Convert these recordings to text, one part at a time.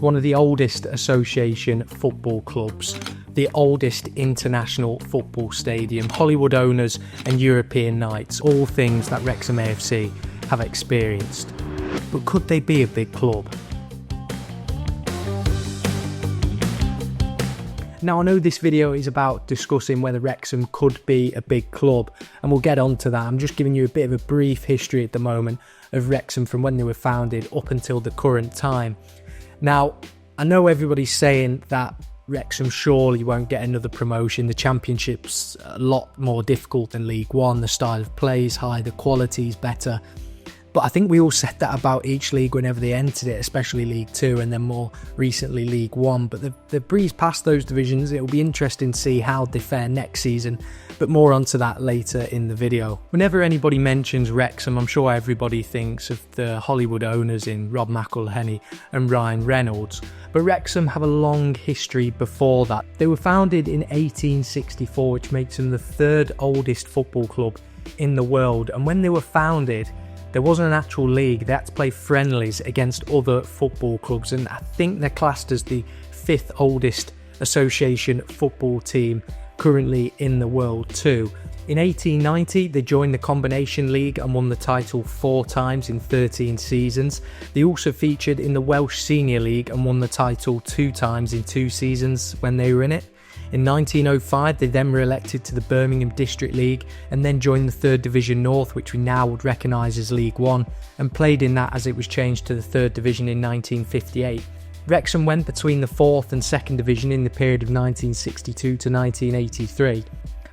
one of the oldest association football clubs, the oldest international football stadium, Hollywood owners and European nights, all things that Wrexham AFC have experienced. But could they be a big club? Now, I know this video is about discussing whether Wrexham could be a big club, and we'll get on to that. I'm just giving you a bit of a brief history at the moment of Wrexham from when they were founded up until the current time. Now, I know everybody's saying that Wrexham surely won't get another promotion. The Championship's a lot more difficult than League One. The style of play is high, the quality is better. But I think we all said that about each league whenever they entered it, especially League Two and then more recently League One. But they've breezed past those divisions. It'll be interesting to see how they fare next season, but more onto that later in the video. Whenever anybody mentions Wrexham, I'm sure everybody thinks of the Hollywood owners in Rob McElhenney and Ryan Reynolds. But Wrexham have a long history before that. They were founded in 1864, which makes them the third oldest football club in the world. And when they were founded, there wasn't an actual league. They had to play friendlies against other football clubs, and I think they're classed as the fifth oldest association football team currently in the world too. In 1890, they joined the Combination League and won the title 4 times in 13 seasons. They also featured in the Welsh Senior League and won the title 2 times in 2 seasons when they were in it. In 1905, they then were elected to the Birmingham District League and then joined the 3rd Division North, which we now would recognise as League One, and played in that as it was changed to the 3rd Division in 1958. Wrexham went between the 4th and 2nd Division in the period of 1962 to 1983.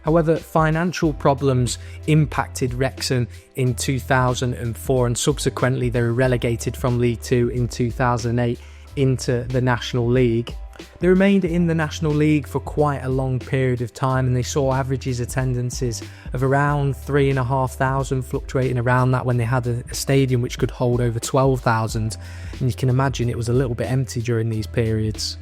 However, financial problems impacted Wrexham in 2004, and subsequently they were relegated from League Two in 2008 into the National League. They remained in the National League for quite a long period of time, and they saw averages attendances of around 3,500, fluctuating around that when they had a stadium which could hold over 12,000, and you can imagine it was a little bit empty during these periods.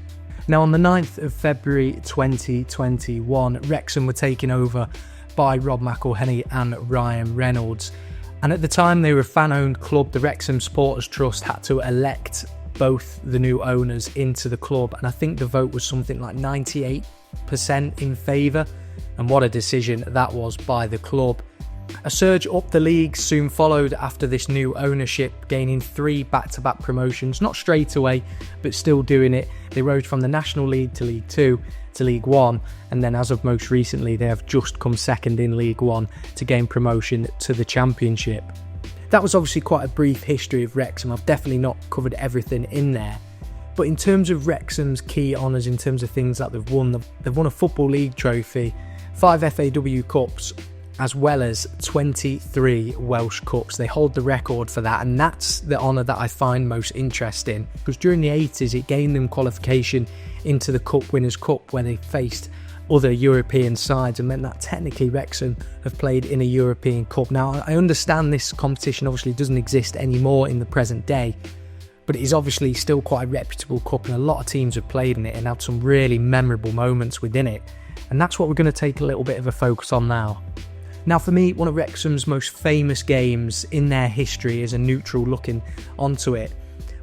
Now, on the 9th of February 2021, Wrexham were taken over by Rob McElhenney and Ryan Reynolds, and at the time they were a fan-owned club. The Wrexham Supporters Trust had to elect both the new owners into the club, and I think the vote was something like 98% in favour, and what a decision that was by the club. A surge up the league soon followed after this new ownership, gaining 3 back-to-back promotions, not straight away, but still doing it. They rose from the National League to League Two to League One, and then as of most recently, they have just come second in League One to gain promotion to the Championship. That was obviously quite a brief history of Wrexham. I've definitely not covered everything in there. But in terms of Wrexham's key honours, in terms of things that they've won a Football League trophy, 5 FAW Cups, as well as 23 Welsh Cups. They hold the record for that, and that's the honour that I find most interesting, because during the 80s it gained them qualification into the Cup Winners' Cup, where they faced other European sides, and meant that technically Wrexham have played in a European Cup. Now, I understand this competition obviously doesn't exist anymore in the present day, but it is obviously still quite a reputable cup, and a lot of teams have played in it and had some really memorable moments within it, and that's what we're going to take a little bit of a focus on now. Now, for me, one of Wrexham's most famous games in their history, as a neutral looking onto it,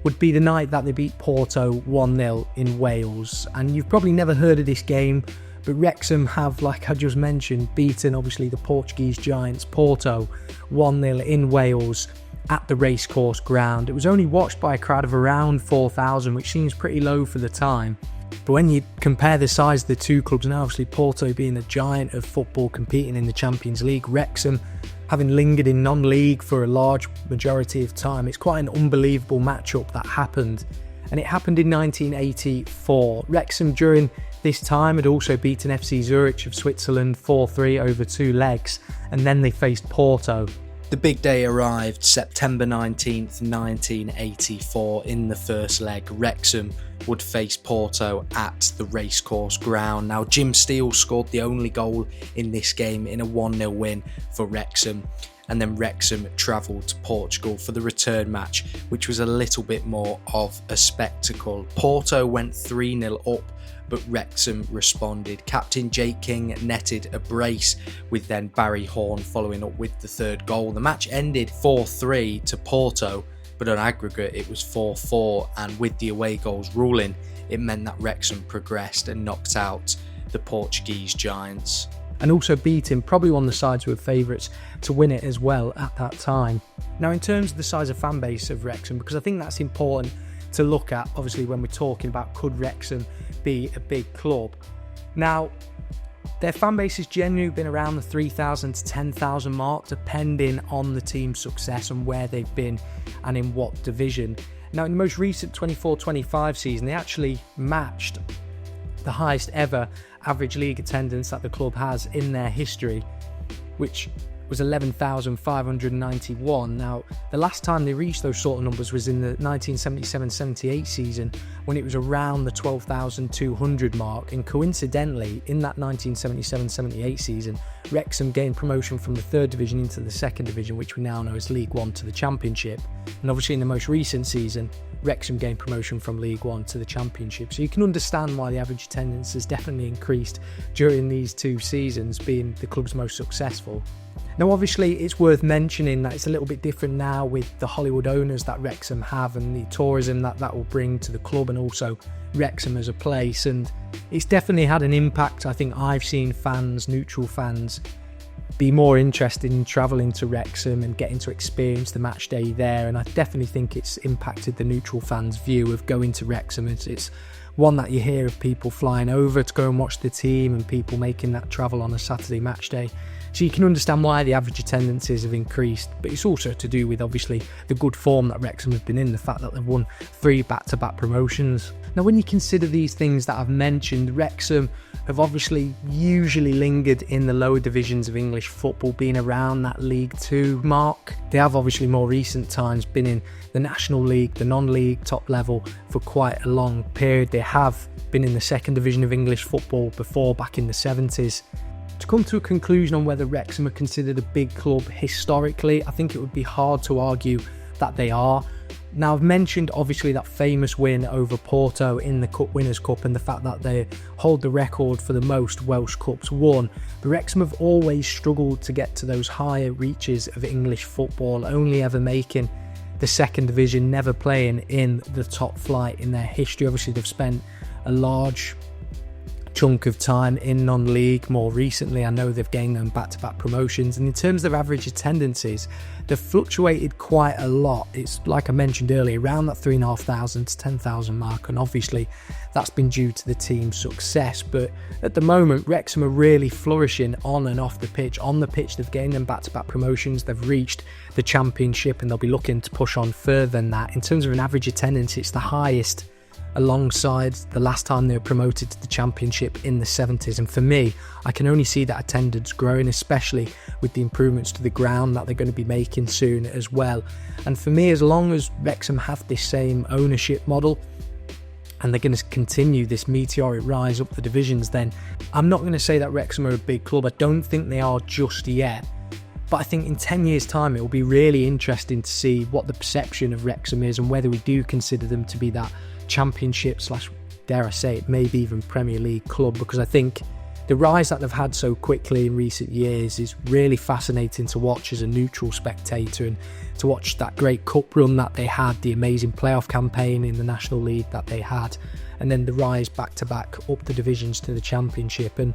would be the night that they beat Porto 1-0 in Wales. And you've probably never heard of this game, but Wrexham have, like I just mentioned, beaten obviously the Portuguese giants Porto 1-0 in Wales at the racecourse ground. It was only watched by a crowd of around 4,000, which seems pretty low for the time. But when you compare the size of the two clubs, and obviously Porto being a giant of football competing in the Champions League, Wrexham having lingered in non-league for a large majority of time, it's quite an unbelievable matchup that happened. And it happened in 1984. Wrexham during this time had also beaten FC Zurich of Switzerland 4-3 over 2 legs, and then they faced Porto. The big day arrived September 19th, 1984. In the first leg, Wrexham would face Porto at the racecourse ground. Now, Jim Steele scored the only goal in this game in a 1-0 win for Wrexham. And then Wrexham travelled to Portugal for the return match, which was a little bit more of a spectacle. Porto went 3-0 up, but Wrexham responded. Captain Jake King netted a brace, with then Barry Horn following up with the third goal. The match ended 4-3 to Porto, but on aggregate it was 4-4, and with the away goals ruling, it meant that Wrexham progressed and knocked out the Portuguese giants, and also beating probably one of the sides who were favourites to win it as well at that time. Now, in terms of the size of fan base of Wrexham, because I think that's important to look at, obviously, when we're talking about could Wrexham be a big club. Now, their fan base has generally been around the 3,000 to 10,000 mark, depending on the team's success and where they've been and in what division. Now, in the most recent 24-25 season, they actually matched the highest ever average league attendance that the club has in their history, which was 11,591. Now, the last time they reached those sort of numbers was in the 1977-78 season, when it was around the 12,200 mark, and coincidentally, in that 1977-78 season, Wrexham gained promotion from the 3rd division into the 2nd division, which we now know as League One, to the Championship. And obviously in the most recent season, Wrexham gained promotion from League One to the Championship. So you can understand why the average attendance has definitely increased during these 2 seasons, being the club's most successful. Now, obviously, it's worth mentioning that it's a little bit different now with the Hollywood owners that Wrexham have and the tourism that will bring to the club, and also Wrexham as a place. And it's definitely had an impact. I think I've seen fans, neutral fans, be more interested in travelling to Wrexham and getting to experience the match day there. And I definitely think it's impacted the neutral fans' view of going to Wrexham. It's one that you hear of people flying over to go and watch the team, and people making that travel on a Saturday match day. So you can understand why the average attendances have increased, but it's also to do with, obviously, the good form that Wrexham have been in, the fact that they've won 3 back-to-back promotions. Now, when you consider these things that I've mentioned, Wrexham have obviously usually lingered in the lower divisions of English football, being around that League 2 mark. They have obviously more recent times been in the National League, the non-league top level, for quite a long period. They have been in the 2nd division of English football before, back in the 70s. To come to a conclusion on whether Wrexham are considered a big club historically, I think it would be hard to argue that they are. Now, I've mentioned obviously that famous win over Porto in the Cup Winners' Cup and the fact that they hold the record for the most Welsh Cups won, but Wrexham have always struggled to get to those higher reaches of English football, only ever making the 2nd division, never playing in the top flight in their history. Obviously, they've spent a large chunk of time in non-league more recently. I know they've gained them back-to-back promotions, and in terms of average attendances, they've fluctuated quite a lot. It's like I mentioned earlier, around that 3,500 to 10,000 mark, and obviously that's been due to the team's success. But at the moment, Wrexham are really flourishing on and off the pitch. On the pitch, they've gained them back-to-back promotions, they've reached the Championship, and they'll be looking to push on further than that. In terms of an average attendance, it's the highest alongside the last time they were promoted to the Championship in the 70s, and for me, I can only see that attendance growing, especially with the improvements to the ground that they're going to be making soon as well. And for me, as long as Wrexham have this same ownership model and they're going to continue this meteoric rise up the divisions, then I'm not going to say that Wrexham are a big club. I don't think they are just yet, but I think in 10 years time it will be really interesting to see what the perception of Wrexham is and whether we do consider them to be that Championship / dare I say it, maybe even Premier League club, because I think the rise that they've had so quickly in recent years is really fascinating to watch as a neutral spectator, and to watch that great cup run that they had, the amazing playoff campaign in the National League that they had, and then the rise back to back up the divisions to the Championship. And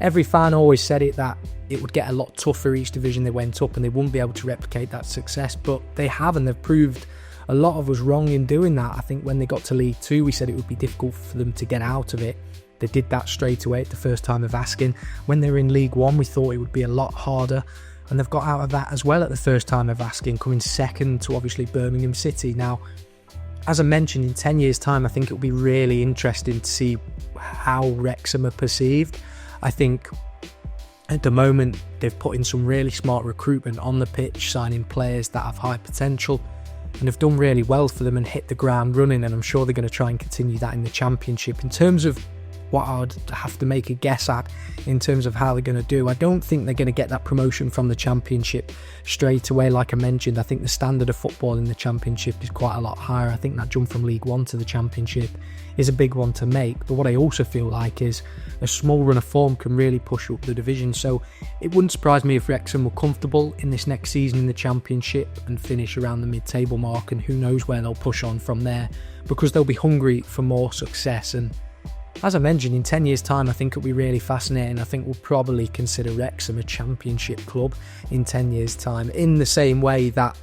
every fan always said it, that it would get a lot tougher each division they went up and they wouldn't be able to replicate that success, but they have, and they've proved a lot of us wrong in doing that. I think when they got to League 2, we said it would be difficult for them to get out of it. They did that straight away at the first time of asking. When they were in League 1, we thought it would be a lot harder, and they've got out of that as well at the first time of asking, coming second to obviously Birmingham City. Now, as I mentioned, in 10 years time, I think it'll be really interesting to see how Wrexham are perceived. I think at the moment they've put in some really smart recruitment on the pitch, signing players that have high potential, and have done really well for them and hit the ground running, and I'm sure they're going to try and continue that in the Championship. In terms of what I'd have to make a guess at in terms of how they're going to do. I don't think they're going to get that promotion from the Championship straight away. Like I mentioned, I think the standard of football in the Championship is quite a lot higher. I think that jump from League One to the Championship is a big one to make. But what I also feel like is a small run of form can really push up the division. So it wouldn't surprise me if Wrexham were comfortable in this next season in the Championship and finish around the mid-table mark, and who knows where they'll push on from there, because they'll be hungry for more success. And as I mentioned, in 10 years' time, I think it'll be really fascinating. I think we'll probably consider Wrexham a Championship club in 10 years' time, in the same way that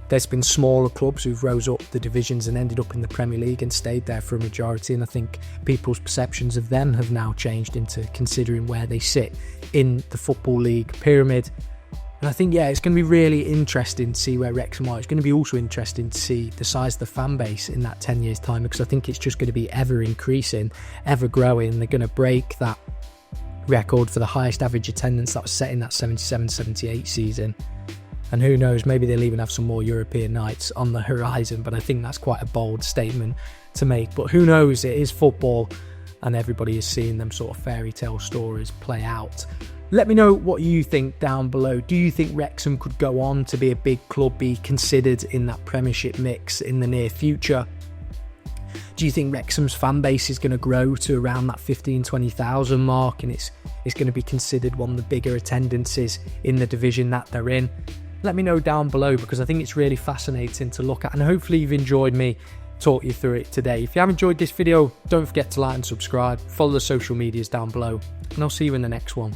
there's been smaller clubs who've rose up the divisions and ended up in the Premier League and stayed there for a majority. And I think people's perceptions of them have now changed into considering where they sit in the Football League pyramid. And I think, yeah, it's going to be really interesting to see where Wrexham are. It's going to be also interesting to see the size of the fan base in that 10 years' time, because I think it's just going to be ever increasing, ever growing. They're going to break that record for the highest average attendance that was set in that 77-78 season. And who knows, maybe they'll even have some more European nights on the horizon, but I think that's quite a bold statement to make. But who knows, it is football, and everybody is seeing them sort of fairy tale stories play out. Let me know what you think down below. Do you think Wrexham could go on to be a big club, be considered in that Premiership mix in the near future? Do you think Wrexham's fan base is going to grow to around that 15,000-20,000 mark, and it's going to be considered one of the bigger attendances in the division that they're in? Let me know down below, because I think it's really fascinating to look at, and hopefully you've enjoyed me talk you through it today. If you have enjoyed this video, don't forget to like and subscribe, follow the social medias down below, and I'll see you in the next one.